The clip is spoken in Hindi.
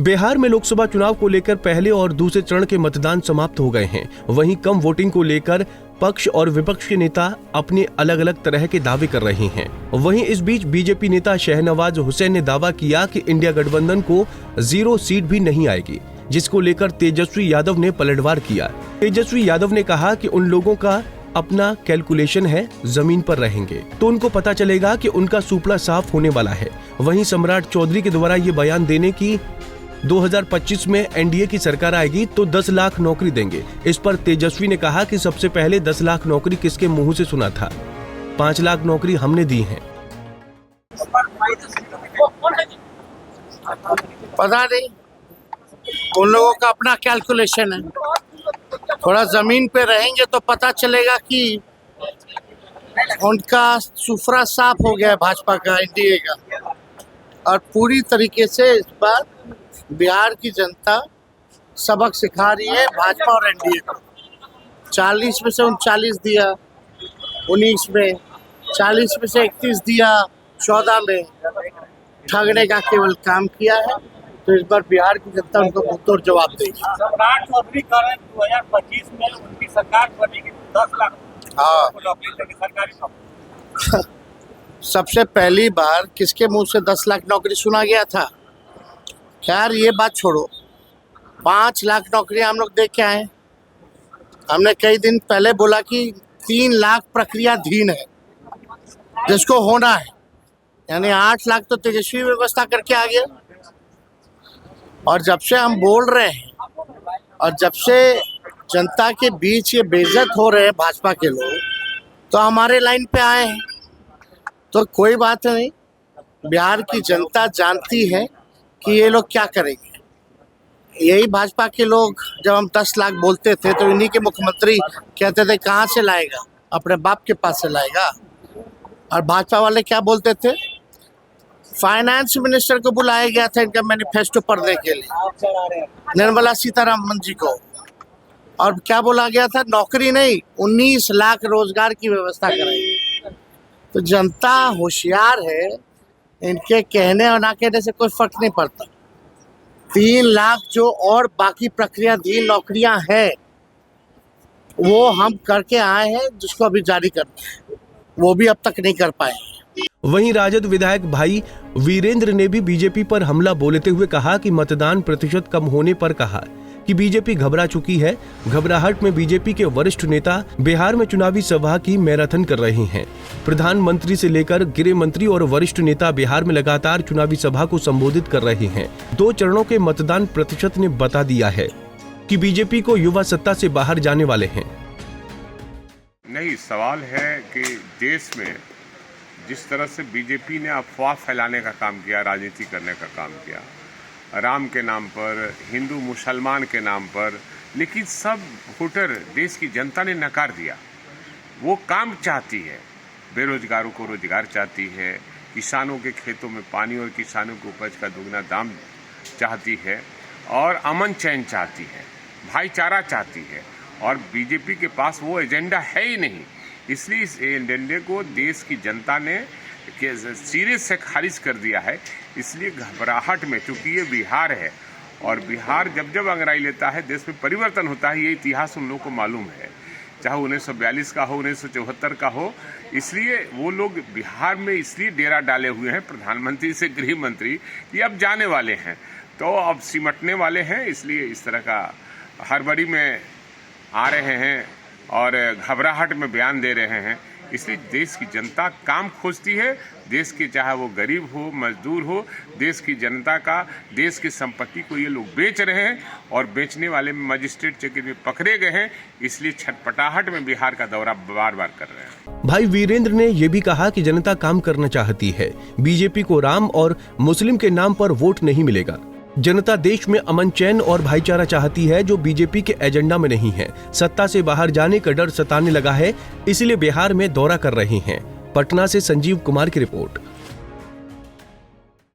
बिहार में लोकसभा चुनाव को लेकर पहले और दूसरे चरण के मतदान समाप्त हो गए हैं। वहीं कम वोटिंग को लेकर पक्ष और विपक्ष के नेता अपने अलग अलग तरह के दावे कर रहे हैं। वहीं इस बीच बीजेपी नेता शहनवाज हुसैन ने दावा किया कि इंडिया गठबंधन को 0 सीट भी नहीं आएगी, जिसको लेकर तेजस्वी यादव ने पलटवार किया। तेजस्वी यादव ने कहा कि उन लोगों का अपना कैलकुलेशन है, जमीन पर रहेंगे तो उनको पता चलेगा कि उनका सुपड़ा साफ होने वाला है। वहीं सम्राट चौधरी के द्वारा ये बयान देने की 2025 में एनडीए की सरकार आएगी तो 10 लाख नौकरी देंगे। इस पर तेजस्वी ने कहा कि सबसे पहले 10 लाख नौकरी किसके मुंह से सुना था? 5 लाख नौकरी हमने दी है। पता नहीं, उन लोगों का अपना कैलकुलेशन है। थोड़ा जमीन पे रहेंगे तो पता चलेगा कि उनका सुफरा साफ हो गया है भाजपा का, एनडीए का। और पूरी तरीके से इस बार बिहार की जनता सबक सिखा रही है भाजपा और एनडीए को। 40 में से 39 दिया, 19 में 40 में से 31 दिया, 14 में ठगने का केवल काम किया है। तो इस बार बिहार की जनता उनको मुंहतोड़ जवाब देगी। सम्राट चौधरी कह रहे हैं 2025 में उनकी सरकार बनेगी, 10 लाख सरकारी नौकरी। सबसे पहली बार किसके मुंह से 10 लाख नौकरी सुना गया था? खैर ये बात छोड़ो, 5 लाख नौकरी हम लोग देख के आए। हमने कई दिन पहले बोला कि 3 लाख प्रक्रियाधीन है जिसको होना है, यानी 8 लाख तो तेजस्वी व्यवस्था करके आ गया। और जब से हम बोल रहे हैं और जब से जनता के बीच ये बेइज्जत हो रहे हैं भाजपा के लोग, तो हमारे लाइन पे आए हैं। तो कोई बात नहीं, बिहार की जनता जानती है कि ये लोग क्या करेंगे। यही भाजपा के लोग जब हम 10 लाख बोलते थे तो इन्हीं के मुख्यमंत्री कहते थे कहाँ से लाएगा, अपने बाप के पास से लाएगा। और भाजपा वाले क्या बोलते थे? फाइनेंस मिनिस्टर को बुलाया गया था इनका मैनिफेस्टो पढ़ने के लिए, निर्मला सीतारमन जी को। और क्या बोला गया था? नौकरी नहीं, 19 लाख रोजगार की व्यवस्था कराई। तो जनता होशियार है, इनके कहने और ना कहने से कोई फर्क नहीं पड़ता। 3 लाख जो और बाकी प्रक्रियाधीन नौकरियां हैं वो हम करके आए हैं, जिसको अभी जारी करना है, वो भी अब तक नहीं कर पाए। वहीं राजद विधायक भाई वीरेंद्र ने भी बीजेपी पर हमला बोलते हुए कहा कि मतदान प्रतिशत कम होने पर कहा कि बीजेपी घबरा चुकी है। घबराहट में बीजेपी के वरिष्ठ नेता बिहार में चुनावी सभा की मैराथन कर रहे हैं। प्रधानमंत्री से लेकर गृह मंत्री और वरिष्ठ नेता बिहार में लगातार चुनावी सभा को संबोधित कर रहे हैं। 2 चरणों के मतदान प्रतिशत ने बता दिया है कि बीजेपी को युवा सत्ता से बाहर जाने वाले हैं। नहीं, सवाल है कि देश में जिस तरह से बीजेपी ने अफवाह फैलाने का काम किया, राजनीति करने का काम किया, राम के नाम पर, हिंदू मुसलमान के नाम पर, लेकिन सब वोटर, देश की जनता ने नकार दिया। वो काम चाहती है, बेरोजगारों को रोजगार चाहती है, किसानों के खेतों में पानी और किसानों को उपज का दुगना दाम चाहती है, और अमन चैन चाहती है, भाईचारा चाहती है। और बीजेपी के पास वो एजेंडा है ही नहीं। इसलिए इस एजेंडे को देश की जनता ने सिरे से खारिज कर दिया है। इसलिए घबराहट में, चूंकि ये बिहार है और बिहार जब जब अंगड़ाई लेता है देश में परिवर्तन होता है, ये इतिहास उन लोगों को मालूम है, चाहे 1942 का हो, 1974 का हो। इसलिए वो लोग बिहार में इसलिए डेरा डाले हुए हैं, प्रधानमंत्री से गृह मंत्री ये अब जाने वाले हैं, तो अब सिमटने वाले हैं। इसलिए इस तरह का हड़बड़ी में आ रहे हैं और घबराहट में बयान दे रहे हैं। इसलिए देश की जनता काम खोजती है, देश के, चाहे वो गरीब हो, मजदूर हो, देश की जनता का, देश की संपत्ति को ये लोग बेच रहे हैं और बेचने वाले में मजिस्ट्रेट चेकिंग में पकड़े गए हैं। इसलिए छटपटाहट में बिहार का दौरा बार बार कर रहे हैं। भाई वीरेंद्र ने ये भी कहा कि जनता काम करना चाहती है, बीजेपी को राम और मुस्लिम के नाम पर वोट नहीं मिलेगा। जनता देश में अमन चैन और भाईचारा चाहती है, जो बीजेपी के एजेंडा में नहीं है। सत्ता से बाहर जाने का डर सताने लगा है, इसलिए बिहार में दौरा कर रहे हैं। पटना से संजीव कुमार की रिपोर्ट।